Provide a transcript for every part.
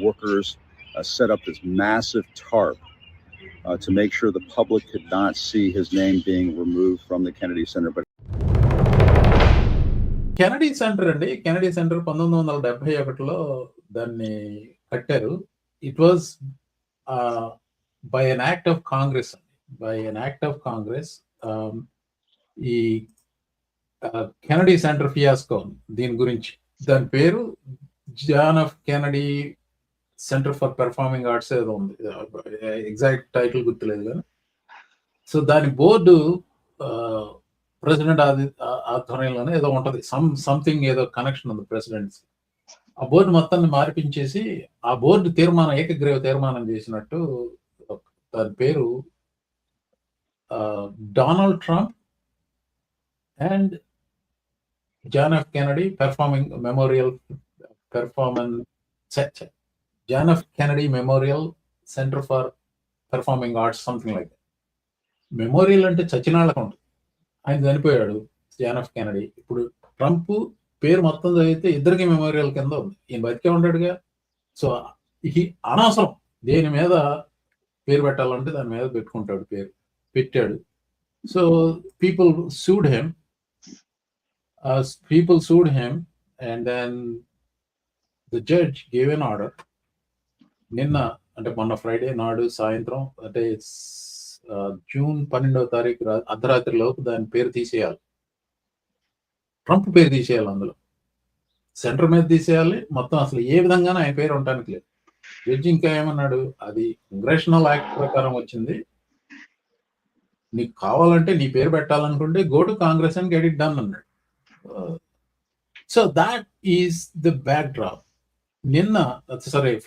workers set up this massive tarp to make sure the public could not see his name being removed from the Kennedy Center. But Kennedy Center అండి, Kennedy Center 1971లో దాన్ని కట్టారు. It was by an act of Congress అండి, by an act of Congress. ఈ Kennedy Center fiasco దీని గురించి, దాని పేరు John F Kennedy Center for performing arts ఏదో ఉంది, ఎగ్జాక్ట్ టైటిల్ గుర్తులేదు కానీ. సో దాని బోర్డు ప్రెసిడెంట్ ఆధ్వర్యంలోనే ఏదో ఉంటది, సంథింగ్ ఏదో కనెక్షన్ ఉంది ప్రెసిడెంట్స్. ఆ బోర్డు మొత్తాన్ని మార్పించేసి ఆ బోర్డు తీర్మానం, ఏకగ్రీవ తీర్మానం చేసినట్టు దాని పేరు Donald Trump and John F Kennedy performing memorial John F Kennedy memorial center for performing arts, something like. Memorial అంటే చచ్చినాళ్ళకు ఉంటుంది. ఆయన చనిపోయాడు జాన్ ఎఫ్ కెనడీ. ఇప్పుడు ట్రంప్ పేరు మొత్తం చదివితే ఇద్దరికి మెమోరియల్ కింద ఉంది. ఈయన బతికే ఉంటాడుగా. సో ఈ అనవసరం దేని మీద పేరు పెట్టాలంటే దాని మీద పెట్టుకుంటాడు, పేరు పెట్టాడు. So people sued him and then the judge gave an order. నిన్న అంటే మొన్న ఫ్రైడే నాడు సాయంత్రం, అంటే జూన్ 12వ తారీఖు అర్ధరాత్రి లోపు దాని పేరు తీసేయాలి, ట్రంప్ పేరు తీసేయాలి. అందులో సెంటర్ మీద తీసేయాలి మొత్తం. అసలు ఏ విధంగానే ఆయన పేరు ఉండటానికి లేదు. జడ్జి ఇంకా ఏమన్నాడు, అది కంగ్రెషనల్ యాక్ట్ ప్రకారం వచ్చింది, నీకు కావాలంటే నీ పేరు పెట్టాలనుకుంటే go to Congress and get it done అన్నాడు. So that is the backdrop. నిన్న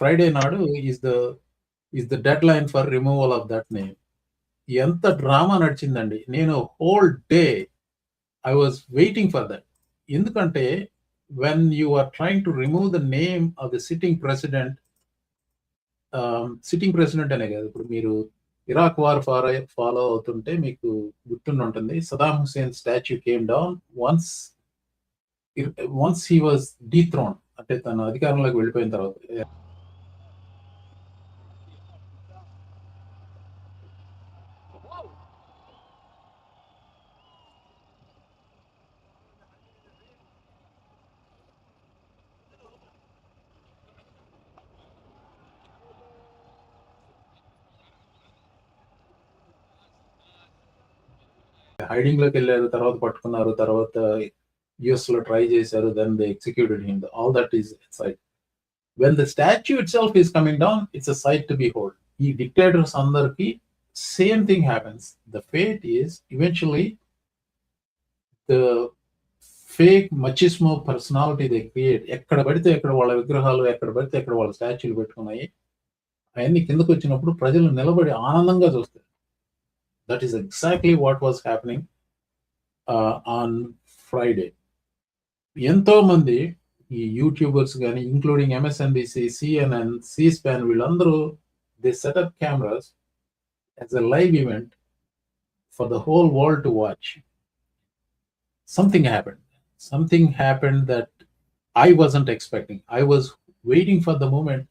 ఫ్రైడే నాడు is the deadline for removal of that name. ఎంత డ్రామా నడిచిందండి. నేను whole day I was waiting for that. ఎందుకంటే when you are trying to remove the name of the sitting president అనే కాదు, ఇప్పుడు మీరు ఇరాక్ వార్ ఫాలో అవుతుంటే మీకు గుర్తుండి ఉంటుంది, Saddam Hussein statue came down once he was dethrone, అంటే తన అధికారంలోకి వెళ్ళిపోయిన తర్వాత. హైడింగ్ లోకి వెళ్ళారు, తర్వాత పట్టుకున్నారు, తర్వాత యుఎస్ లో ట్రై చేశారు, then they executed him. All that is sight. When the statue itself is coming down, it's a sight to behold. ఈ డిక్టేటర్స్ అందరికి same thing happens. The fate is eventually the fake machismo personality they create. ఎక్కడ పడితే ఎక్కడ వాళ్ళ విగ్రహాలు, ఎక్కడ పడితే ఎక్కడ వాళ్ళ స్టాచ్యూలు పెట్టుకున్నాయి. అవన్నీ కిందకు వచ్చినప్పుడు ప్రజలు నిలబడి ఆనందంగా చూస్తారు. That is exactly what was happening on Friday. ఎంతో మంది ఈ యూట్యూబర్స్ కానీ, ఇంక్లూడింగ్ MSNBC, CNN, C-SPAN, వీళ్ళందరూ they setup cameras as a live event for the whole world to watch. Something happened that I wasn't expecting. I was waiting for the moment.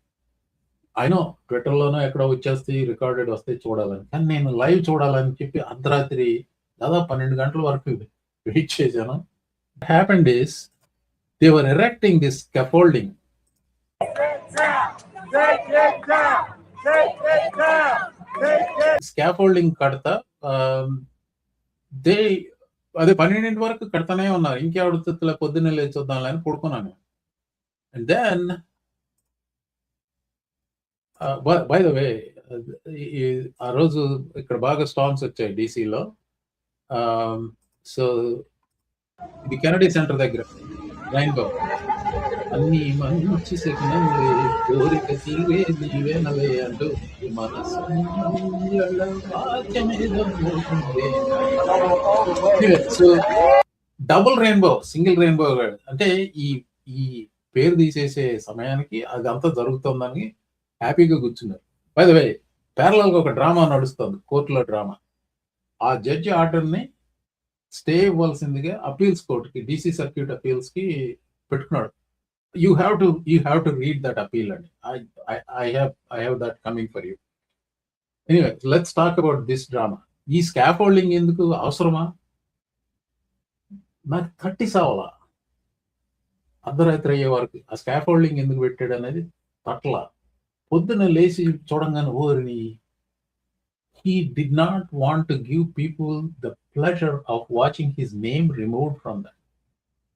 I know ట్విట్టర్లోనో ఎక్కడో వచ్చేస్తే recorded వస్తే చూడాలని, కానీ నేను live చూడాలని చెప్పి అర్ధరాత్రి దాదాపు 12 గంటల వరకు వెయిట్ చేశాను. Happened is they were erecting this scaffolding. Scaffolding కడతా అదే 12 వరకు కడతానే ఉన్నారు. ఇంకెవడుతులే పొద్దున్నే లేచి చూద్దాంలే అని పడుకున్నాను. And then by the way, ఆ రోజు ఇక్కడ బాగా స్టార్మ్స్ వచ్చాయి డీసీలో. సో ఇది కెనడీ సెంటర్ దగ్గర రైన్బో, అన్ని మంచి సెకండ్లే కోరిక తీవే నీవేనవే అంటూ so double rainbow, single rainbow అంటే ఈ పేరు తీసేసే సమయానికి అది అంతా జరుగుతుందని హ్యాపీగా కూర్చున్నారు. బై ద వే, ప్యారలల్ గా ఒక డ్రామా నడుస్తుంది, కోర్టులో డ్రామా. ఆ జడ్జి ఆర్డర్ ని స్టే ఇవ్వాల్సిందిగా అపీల్స్ కోర్టుకి, డీసీ సర్క్యూట్ అపీల్స్ కి పెట్టుకున్నాడు. You have to read that appeal, and I have that coming for you. Anyway, let's talk about this drama. ఈ స్కాఫోల్డింగ్ ఎందుకు అవసరమా? నాకు 30 సావాలా అర్ధరాత్రి అయ్యే వరకు ఆ స్కాఫోల్డింగ్ ఎందుకు పెట్టాడు అనేది పట్ల పొద్దున లేచి చూడంగానే ఓరిని. He did not want to give people the pleasure of watching his name removed from that.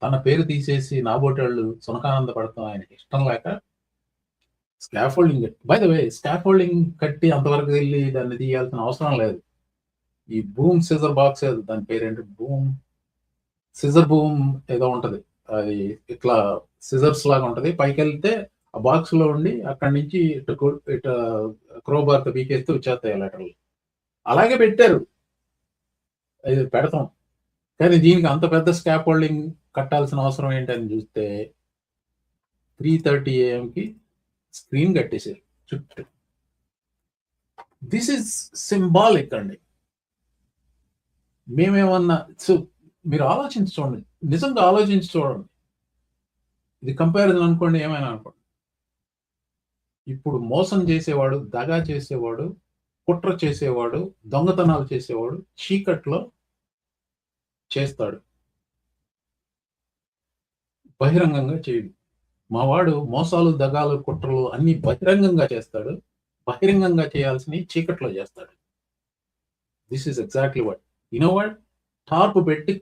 తన పేరు తీసేసి నాబోటోళ్ళు సునకానంద పడతాం ఆయనకి ఇష్టం లేక scaffolding, by the way scaffolding కట్టి అంతవరకు వెళ్ళి దాన్ని తీయాల్సిన అవసరం లేదు. ఈ బూమ్ సిజర్ బాక్స్ దాని పేరేంటి, బూమ్ సిజర్ బూమ్ ఏదో ఉంటది, అది ఇట్లా సిజర్స్ లాగా ఉంటది, పైకి వెళ్తే ఆ బాక్స్ లో ఉండి అక్కడి నుంచి ఇటు క్రోబార్ తో పీకేస్తే వచ్చేస్తాయి లెటర్లు. అలాగే పెట్టారు, అది పెడతాం. కానీ దీనికి అంత పెద్ద స్కాఫోల్డింగ్ కట్టాల్సిన అవసరం ఏంటని చూస్తే 3:30 AM స్క్రీన్ కట్టేసారు చుట్టూ. దిస్ ఇస్ సింబాలిక్ అండి. మేమేమన్నా, సో మీరు ఆలోచించి చూడండి, నిజంగా ఆలోచించి చూడండి. ఇది కంపారిజన్ అనుకోండి, ఏమైనా అనుకోండి. ఇప్పుడు మోసం చేసేవాడు, దగా చేసేవాడు, కుట్ర చేసేవాడు, దొంగతనాలు చేసేవాడు చీకట్లో చేస్తాడు, బహిరంగంగా చేయడు. మావాడు మోసాలు, దగాలు, కుట్రలు అన్ని బహిరంగంగా చేస్తాడు, బహిరంగంగా చేయాల్సినవి చీకట్లో చేస్తాడు. This is exactly what what tarp పెట్టి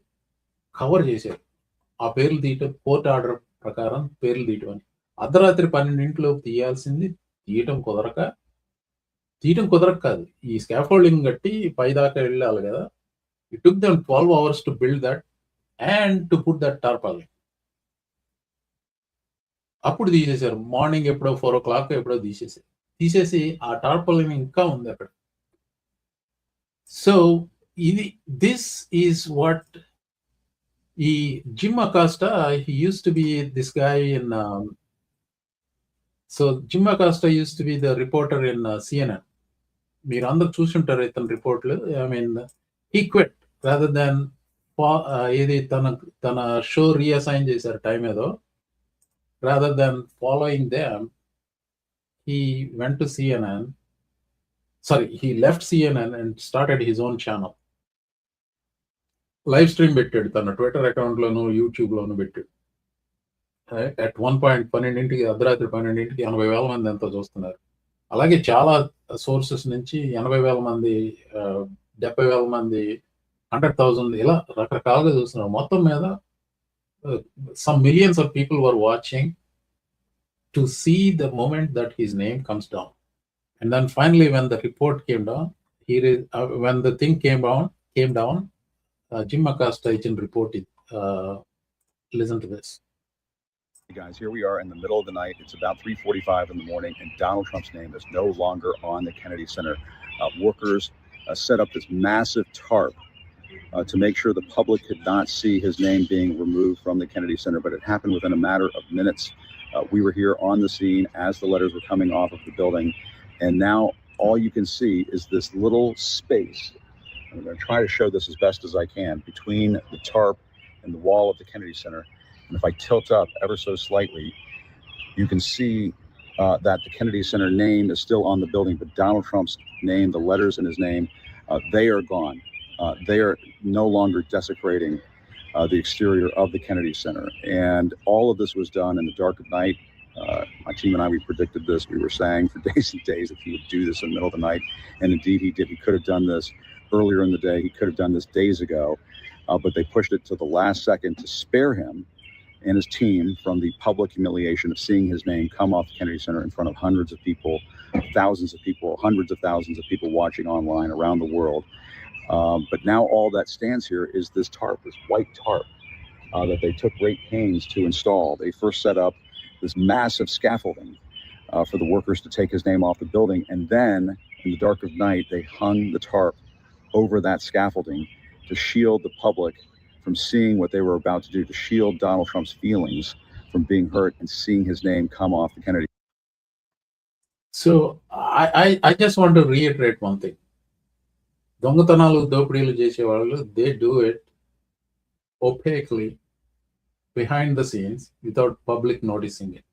కవర్ చేశారు. ఆ పేర్లు తీయటం, కోర్టు ఆర్డర్ ప్రకారం పేర్లు తీయటం అని. అర్ధరాత్రి 12 తీయాల్సింది తీయటం కుదరక కాదు, ఈ స్కాఫోల్డింగ్ కట్టి పైదాకా వెళ్ళాలి కదా. It took them 12 hours to build that and to put that tarpaulin. అప్పుడు తీసేశారు. మార్నింగ్ ఎప్పుడో 4 o'clock ఎప్పుడో తీసేసి ఆ టార్పాలిన్ ఇంకా ఉంది అక్కడ. సో దిస్ ఈస్ వాట్ ఈ Jim Acosta, he use to be this guy in, so Jim Acosta use to be the reporter in CNN. మీరు అందరు చూసుంటారు ఇతని రిపోర్ట్లు. I mean he quit rather than ఏది తన షో రీఅసైన్ చేశారు time ఏదో. Rather than following them, he went to CNN. Sorry, he left CNN and started his own channel. Live stream పెట్టాడు తన ట్విట్టర్ అకౌంట్ లోను, యూట్యూబ్ లోను పెట్టాడు. At 1 point 12 అర్ధరాత్రి 12 80,000 మంది ఎంతో చూస్తున్నారు. అలాగే చాలా సోర్సెస్ నుంచి 80,000 మంది, 70,000 మంది, 100,000 ఇలా రకరకాలుగా చూస్తున్నారు. మొత్తం మీద some millions of people were watching to see the moment that his name comes down. And then finally, when the report came down, when the thing came down, Jim Acosta agent reported. Listen to this. Hey guys, here we are in the middle of the night. It's about 3:45 in the morning, and Donald Trump's name is no longer on the Kennedy Center. Workers set up this massive tarp to make sure the public could not see his name being removed from the Kennedy Center, but it happened within a matter of minutes. We were here on the scene as the letters were coming off of the building, and now all you can see is this little space. I'm going to try to show this as best as I can between the tarp and the wall of the Kennedy Center. And if I tilt up ever so slightly, you can see that the Kennedy Center name is still on the building, but Donald Trump's name, the letters in his name, they are gone. They are no longer desecrating the exterior of the Kennedy Center. And all of this was done in the dark of night. My team and I, we predicted this. We were saying for days and days that he would do this in the middle of the night. And indeed he did. He could have done this earlier in the day. He could have done this days ago. But they pushed it to the last second to spare him and his team from the public humiliation of seeing his name come off the Kennedy Center in front of hundreds of people, thousands of people, hundreds of thousands of people watching online around the world. But now all that stands here is this tarp, this white tarp that they took great pains to install. They first set up this massive scaffolding for the workers to take his name off the building. And then in the dark of night, they hung the tarp over that scaffolding to shield the public from seeing what they were about to do, to shield Donald Trump's feelings from being hurt and seeing his name come off the Kennedy. So I just want to reiterate one thing. దొంగతనాలు, దోపిడీలు చేసేవాళ్ళు, they do it opaquely behind the scenes without public noticing it.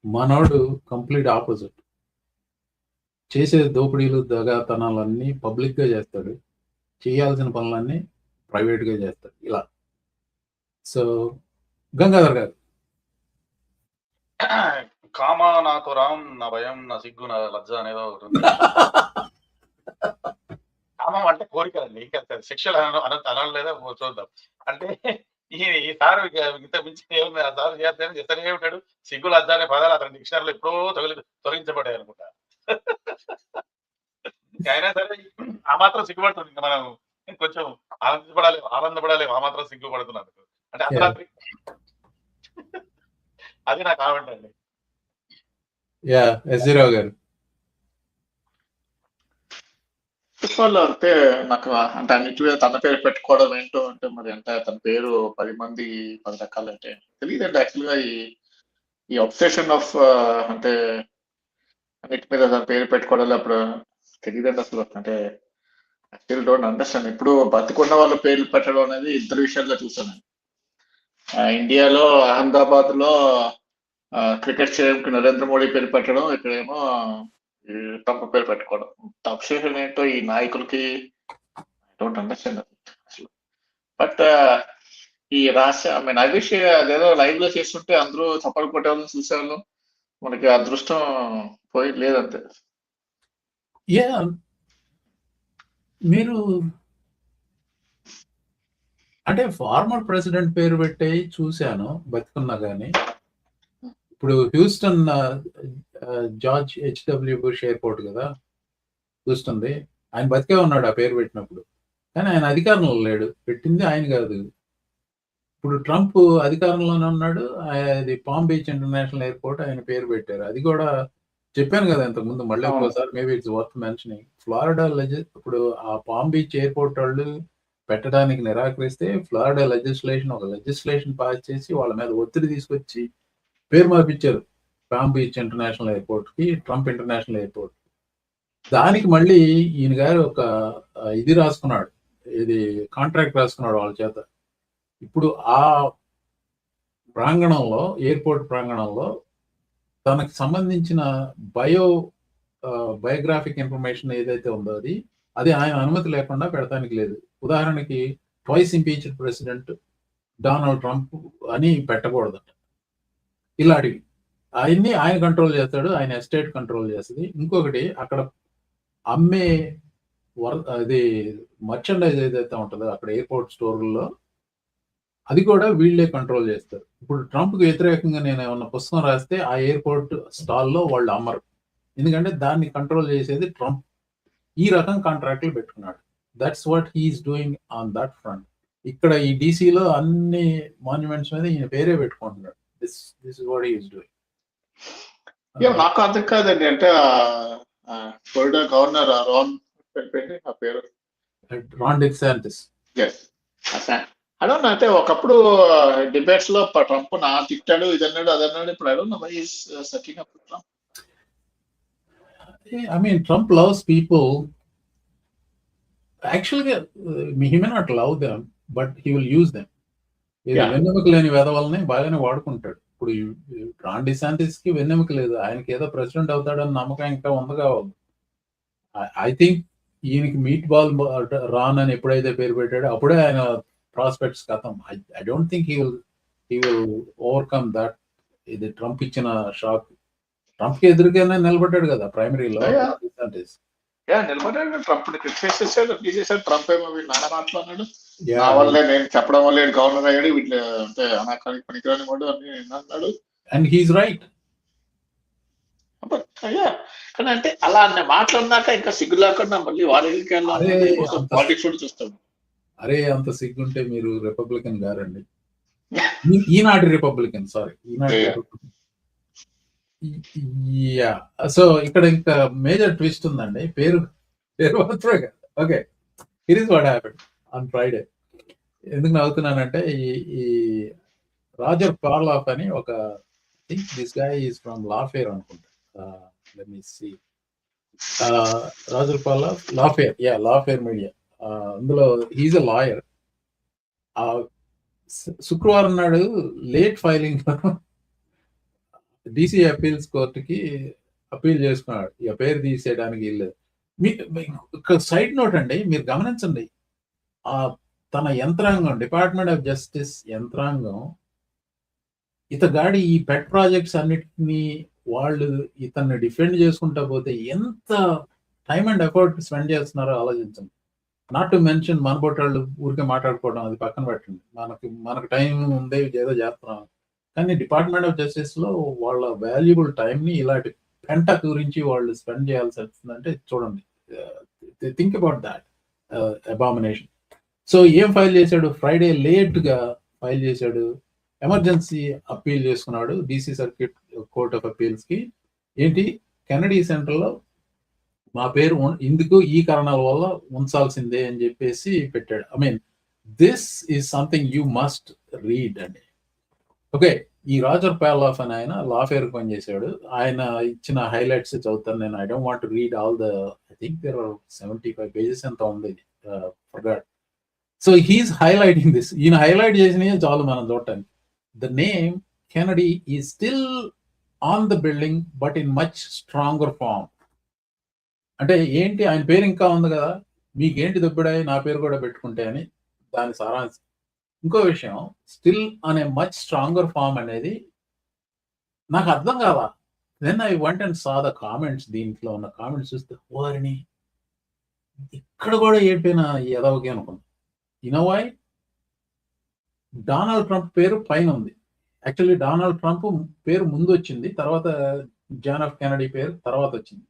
మనోడు complete opposite. చేసే దోపిడీలు దగాతనాలన్నీ పబ్లిక్గా చేస్తాడు, చేయాల్సిన పనులన్నీ ప్రైవేట్గా చేస్తాడు. ఇలా సో గంగాధర్ గారు, కామా నాకు రామ్ నా భయం నా సిగ్గు నా లజ్జ అనేదో ఒకటి ఉంది. కామం అంటే కోరిక అండి, ఇంకా శిక్షలు అనలేదా చూద్దాం. అంటే ఈసారి ఇంత మించి ఏముంది, ఆ సార్ చేస్తాను చెప్తానే ఉంటాడు. సిగ్గు లజ్జ అనే పదాలు అతని డిక్షనరీలో ఎప్పుడో తొలగించబడ్డాయి అనుకుంటా. అయినా సరే ఆ మాత్రం సిగ్గుపడుతుంది. ఇంకా మనం కొంచెం ఆనందపడాలి ఆ మాత్రం సిగ్గుపడుతున్నందుకు. అంటే అర్ధరాత్రి అది నా కామెంట్ అండి. ఎస్జీరావు గారు, అంటే నాకు అంటే అన్నిటి తన పేరు పెట్టుకోవడం ఏంటో అంటే మరి అంటే తన పేరు 10 మంది 10 రకాలు అంటే తెలియదండి. యాక్చువల్గా ఈ అబ్సెషన్ ఆఫ్ అంటే అన్నిటి మీద తన పేరు పెట్టుకోవడం అప్పుడు తెలియదండి అసలు. అంటే స్టిల్ డోంట్ అండర్స్టాండ్. ఇప్పుడు బతికున్న వాళ్ళ పేర్లు పెట్టడం అనేది ఇద్దరు విషయాల్లో చూసాను. ఇండియాలో అహ్మదాబాద్ లో క్రికెట్ స్టేడియంకి నరేంద్ర మోడీ పేరు పెట్టడం, ఇక్కడేమో ట్రంప్ పేరు పెట్టుకోవడం. అబ్సెషన్ ఏంటో ఈ నాయకులకి డోంట్ అండర్స్టాండ్ అసలు. బట్ ఈ రాష్ట్ర అవిష్ అదేదో లైవ్ లో చేస్తుంటే అందరూ చప్పలు కొట్టేవాళ్ళని చూసేవాళ్ళు. మనకి అదృష్టం పోయి లేదంతే. మీరు అంటే ఫార్మర్ ప్రెసిడెంట్ పేరు పెట్టి చూశాను బతుకున్నా కానీ. ఇప్పుడు Houston George HW bush airport కదా హ్యూస్టన్ది, ఆయన బతికే ఉన్నాడు ఆ పేరు పెట్టినప్పుడు. కానీ ఆయన అధికారంలో లేడు, పెట్టింది ఆయన కాదు. ఇప్పుడు ట్రంప్ అధికారంలోనే ఉన్నాడు, అది పామ్ బీచ్ ఇంటర్నేషనల్ ఎయిర్పోర్ట్ ఆయన పేరు పెట్టారు. అది కూడా చెప్పాను కదా ఇంతకుముందు, మళ్ళీ ఒకసారి maybe it's worth mentioning. Florida ఇప్పుడు ఆ పామ్ బీచ్ ఎయిర్పోర్ట్ వాళ్ళు పెట్టడానికి నిరాకరిస్తే ఫ్లోరిడా లెజిస్లేషన్ పాస్ చేసి వాళ్ళ మీద ఒత్తిడి తీసుకొచ్చి పేరు మార్పించారు పామ్ బీచ్ ఇంటర్నేషనల్ ఎయిర్పోర్ట్ కి ట్రంప్ ఇంటర్నేషనల్ ఎయిర్పోర్ట్. దానికి మళ్ళీ ఈయన గారు ఒక ఇది రాసుకున్నాడు, ఇది కాంట్రాక్ట్ రాసుకున్నాడు వాళ్ళ చేత. ఇప్పుడు ఆ ప్రాంగణంలో, ఎయిర్పోర్ట్ ప్రాంగణంలో తనకు సంబంధించిన బయోగ్రాఫిక్ ఇన్ఫర్మేషన్ ఏదైతే ఉందో అది ఆయన అనుమతి లేకుండా పెడతానికి లేదు. ఉదాహరణకి twice impeached president Donald Trump అని పెట్టకూడదట. ఇలాంటివి ఆయన్ని ఆయన కంట్రోల్ చేస్తాడు, ఆయన ఎస్టేట్ కంట్రోల్ చేస్తుంది. ఇంకొకటి అక్కడ అమ్మే అది మర్చండైజ్ ఏదైతే ఉంటుందో అక్కడ ఎయిర్పోర్ట్ స్టోర్లలో, అది కూడా వీళ్ళే కంట్రోల్ చేస్తారు. ఇప్పుడు ట్రంప్కి వ్యతిరేకంగా నేను ఏమన్నా పుస్తకం రాస్తే ఆ ఎయిర్పోర్ట్ స్టాల్లో వాళ్ళు అమ్మరు, ఎందుకంటే దాన్ని కంట్రోల్ చేసేది ట్రంప్. ఈ రకం కాంట్రాక్ట్లు పెట్టుకున్నాడు. That's what he is doing on that front. ఇక్కడ ఈ డీసీలో అన్ని మాన్యుమెంట్స్ మీద ఈయన పేరే పెట్టుకుంటున్నాడు. This is what he is doing. నాకు అర్థం కాదండి. అంటే ఫ్లోరిడా గవర్నర్ రాన్ డిసాంటిస్. అడౌన్ అంటే ఒకప్పుడు డిబేట్స్ లో ట్రంప్ నా తిట్టాడు, ఇదన్నాడు అదన్నాడు. ఇప్పుడు అడౌన్ setting up Trump. I mean, Trump loves people. Actually, he may not love them, but he will use them. వెన్నెముక లేని వెధవల్ని బాగానే వాడుకుంటాడు. ఇప్పుడు రాన్ డిసాంటిస్ కి వెన్నెముక లేదు, ఆయనకి ఏదో ప్రెసిడెంట్ అవుతాడని నమ్మకం ఇంకా ఉంది కావాలి. ఐ థింక్ ఈయనకి మీట్ బాల్ రాన్ అని ఎప్పుడైతే పేరు పెట్టాడో అప్పుడే ఆయన ప్రాస్పెక్ట్స్ కథం. I don't think he will overcome that. ఇది ట్రంప్ ఇచ్చిన షాక్. ట్రంప్ కి ఎదురుగానే నిలబడ్డాడు కదా ప్రైమరీలో. నిలబడ్డాడు, ట్రంప్ చేసేసాడు. ట్రంప్ ఏమో నాన్న మాట్లాడినాడు, నా వల్లే నేను చెప్పడం వల్ల గవర్నర్ అయ్యాడు, వీటి అంటే అనాకానికి పనికిరాని వాడు అని అన్నాడు. And he's right. కానీ అంటే అలా మాట్లాడినాక ఇంకా సిగ్గు లేకుండా మళ్ళీ పాలిటిక్స్ చూస్తాడు. అరే అంత సిగ్గుంటే మీరు రిపబ్లికన్ గారండి. ఈనాటి రిపబ్లికన్, సారీ ఈనాటి. సో ఇక్కడ ఇంకా మేజర్ ట్విస్ట్ ఉందండి. పేరు మాత్రమే కదా. Okay, it is what happened on Friday. ఎందుకు నవ్వుతున్నానంటే ఈ రాజర్ పార్లాఫ్ అని ఒక this guy is from Lawfare అనుకుంటా. Let me see. Roger Parloff, Lawfare media. అందులో హీజ్ అ లాయర్. శుక్రవారం నాడు లేట్ ఫైలింగ్ డీసీ అపీల్స్ కోర్టుకి అపీల్ చేసుకున్నాడు. ఇక పేరు తీసేయడానికి వీల్లేదు. సైడ్ నోట్ అండి, మీరు గమనించండి, ఆ తన యంత్రాంగం, డిపార్ట్మెంట్ ఆఫ్ జస్టిస్ యంత్రాంగం ఇతగాడి ఈ పెట్ ప్రాజెక్ట్స్ అన్నిటిని వాళ్ళు ఇతన్ని డిఫెండ్ చేసుకుంటా పోతే ఎంత టైం అండ్ ఎఫర్ట్ స్పెండ్ చేస్తున్నారో ఆలోచించండి. నాట్ టు మెన్షన్ మనబొట్టాళ్ళు ఊరికే మాట్లాడుకోవడం, అది పక్కన పెట్టండి, మనకు టైం ఉంది ఏదో చేస్తున్నాం. కానీ డిపార్ట్మెంట్ ఆఫ్ జస్టిస్ లో వాళ్ళ వాల్యుబుల్ టైంని ఇలాంటి పెంట గురించి వాళ్ళు స్పెండ్ చేయాల్సి వస్తుందంటే చూడండి. Think about that abomination. So ఏం ఫైల్ చేశాడు? ఫ్రైడే లేట్ గా ఫైల్ చేశాడు, ఎమర్జెన్సీ అప్పీల్ చేసుకున్నాడు DC circuit court of appeals కి. ఏంటి, కెనడీ సెంటర్ లో మా పేరు ఇందుకు ఈ కారణాల వల్ల ఉంచాల్సిందే అని చెప్పేసి పెట్టాడు. I mean this is something you must read అండి. ఓకే, ఈ రాజర్ పాలోఫ్ అని ఆయన లాఫేర్ పనిచేశాడు. ఆయన ఇచ్చిన హైలైట్స్ చదువుతాను నేను. I don't want to read all the, I think there are 75 pages ఎంత ఉంది, forgot. So he's highlighting this. ఈయన హైలైట్ చేసినవి చాలు మనం చూడటానికి. The name Kennedy is still on the building but in much stronger form. అంటే ఏంటి, ఆయన పేరు ఇంకా ఉంది కదా, మీకేంటి దొబ్బిడాయి నా పేరు కూడా పెట్టుకుంటే అని దాని సారాంశం. ఇంకో విషయం, స్టిల్ అనే మచ్ స్ట్రాంగర్ ఫార్మ్ అనేది నాకు అర్థం కాదా. Then I went and saw the comments. దీంట్లో ఉన్న కామెంట్స్ చూస్తే వారిని ఇక్కడ కూడా ఏడిపోయిన ఎదవకి అనుకున్నా. వై? డొనాల్డ్ ట్రంప్ పేరు పైన ఉంది. యాక్చువల్లీ డొనాల్డ్ ట్రంప్ పేరు ముందు వచ్చింది, తర్వాత జాన్ ఎఫ్ కెనడీ పేరు తర్వాత వచ్చింది.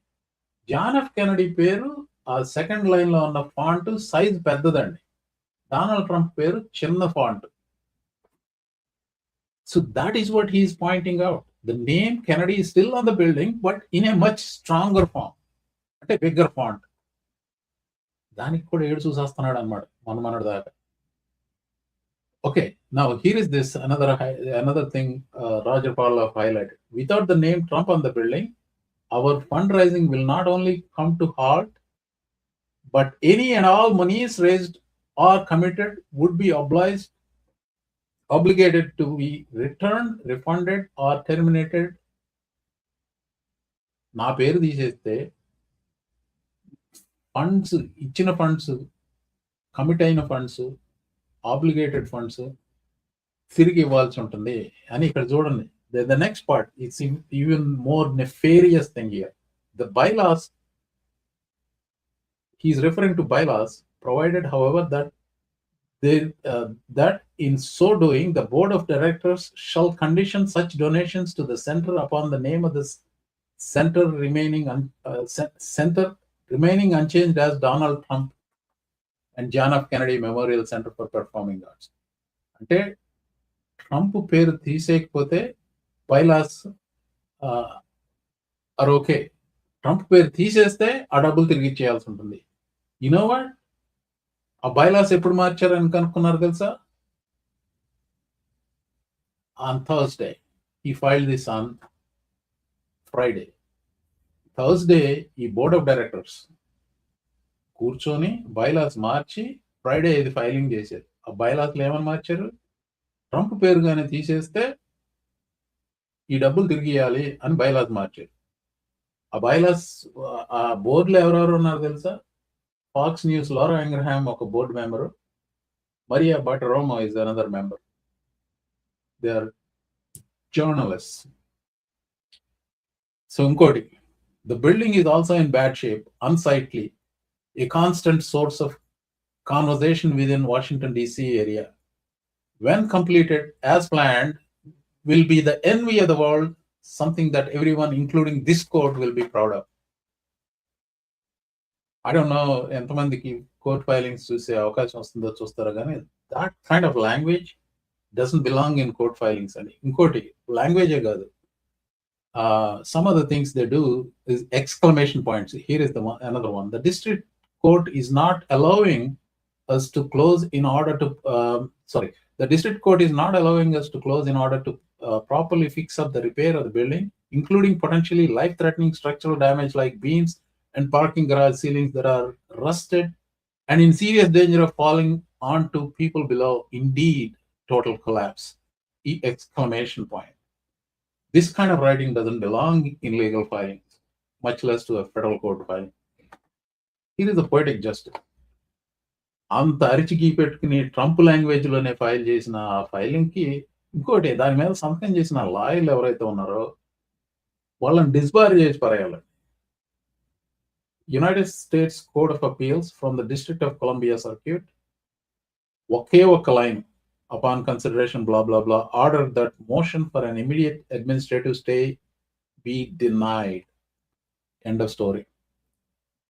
జాన్ ఎఫ్ కెనడీ పేరు ఆ సెకండ్ లైన్ లో ఉన్న ఫాంట్ సైజ్ పెద్దదండి. డొనాల్డ్ ట్రంప్ పేరు చిన్న font. So that is what he's pointing out. The name Kennedy is still on the building but in a much stronger form, అంటే bigger font. దానికి కూడా ఏడు చూసేస్తున్నాడు అనమాట మనమన్నడు దాకా. Okay, now here is this another thing Roger Pawlowf highlighted. Without the name Trump on the building, our fundraising will not only come to halt, but any and all monies raised or committed would be obligated to be returned, refunded or terminated. నా పేరు తీసేస్తే funds, ఇచ్చిన funds, commit అయిన funds, obligated funds తిరిగి ఇవ్వాల్సి ఉంటుంది అని ఇక్కడ చూడండి. The next part is even more nefarious thing here. The bylaws, he is referring to bylaws, provided however that in so doing the board of directors shall condition such donations to the center upon the name of the center remaining unchanged as Donald Trump and John F. Kennedy Memorial Center for Performing Arts. అంటే Trump పేరు తీసేయకపోతే bylaws are okay. Trump పేరు తీసేస్తే ఆ డబ్బులు తిరిగి ఇచ్చేయాల్సి ఉంటుంది. What, ఆ bylaws ఎప్పుడు మార్చారని కనుక్కున్నారు తెలుసా? On Thursday. ఈ file this on Friday. Thursday ఈ బోర్డ్ ఆఫ్ డైరెక్టర్స్ కూర్చొని బైలాస్ మార్చి ఫ్రైడే ఇది ఫైలింగ్ చేశారు. ఆ బైలాస్లో ఏమని మార్చారు? ట్రంప్ పేరుగానే తీసేస్తే ఈ డబ్బులు తిరిగి ఇవ్వాలి అని బైలాస్ మార్చారు. ఆ బైలాస్ ఆ బోర్డులో ఎవరెవరు ఉన్నారు తెలుసా? ఫాక్స్ న్యూస్ లారా ఇంగ్రహామ్ ఒక board member, Maria Bartiromo is another member. They are journalist. So ఇంకోటి, the building is also in bad shape, unsightly, a constant source of conversation within Washington DC area. When completed as planned, will be the envy of the world, something that everyone, including this court, will be proud of. I don't know ఎంతమందికి court filings చూసే అవకాశం వస్తుందో చూస్తారో కానీ that kind of language doesn't belong in court filings అని. ఇంకోటి, లాంగ్వేజే కాదు, some of the things they do is exclamation points. Here is another one. The district court is not allowing us to close in order to the district court is not allowing us to close in order to properly fix up the repair of the building, including potentially life-threatening structural damage like beams and parking garage ceilings that are rusted and in serious danger of falling onto people below. Indeed, total collapse, exclamation point. This kind of writing doesn't belong in legal filings, much less to a federal court filing. It is a poetic justice. అంత అరిచికి పెట్టుకుని Trump language లోనే file చేసిన ఆ filing కి ఇంకోటి దాని మీద సంతకం చేసిన లాయర్లు ఎవరైతే ఉన్నారో వాళ్ళని డిస్బార్ చేసి పరేయాలండి. United States Court of Appeals from the District of Columbia Circuit ఒకే ఒక్క line, upon consideration blah blah blah, order that motion for an immediate administrative stay be denied. End of story.